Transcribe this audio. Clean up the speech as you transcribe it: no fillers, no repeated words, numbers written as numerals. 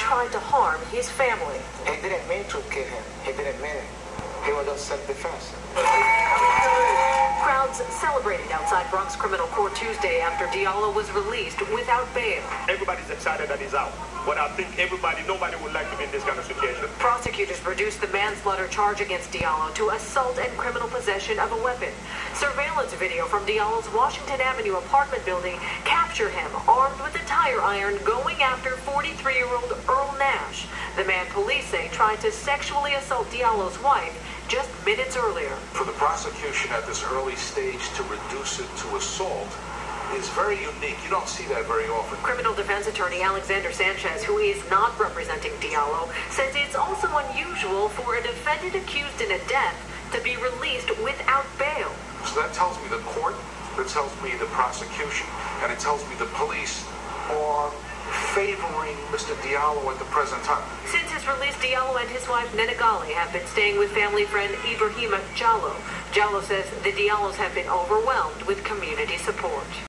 tried to harm his family. He didn't mean to kill him. He didn't mean it. He was just self-defense. Crowds celebrated outside Bronx Criminal Court Tuesday after Diallo was released without bail. Everybody's excited that he's out. But I think nobody would like to be in this kind of situation. Prosecutors reduced the manslaughter charge against Diallo to assault and criminal possession of a weapon. Surveillance video from Diallo's Washington Avenue apartment building capture him armed with a tire iron going after 43-year-old Earl Nash, the man police say tried to sexually assault Diallo's wife just minutes earlier. For the prosecution at this early stage to reduce it to assault is very unique. You don't see that very often. Criminal defense attorney Alexander Sanchez, who is not representing Diallo, says it's also unusual for a defendant accused in a death to be released without bail. So that tells me the court, that tells me the prosecution, and it tells me the police are favoring Mr. Diallo at the present time. Since his release, Diallo and his wife Nena Ghali have been staying with family friend Ibrahima Jallo. Jallo says the Diallos have been overwhelmed with community support.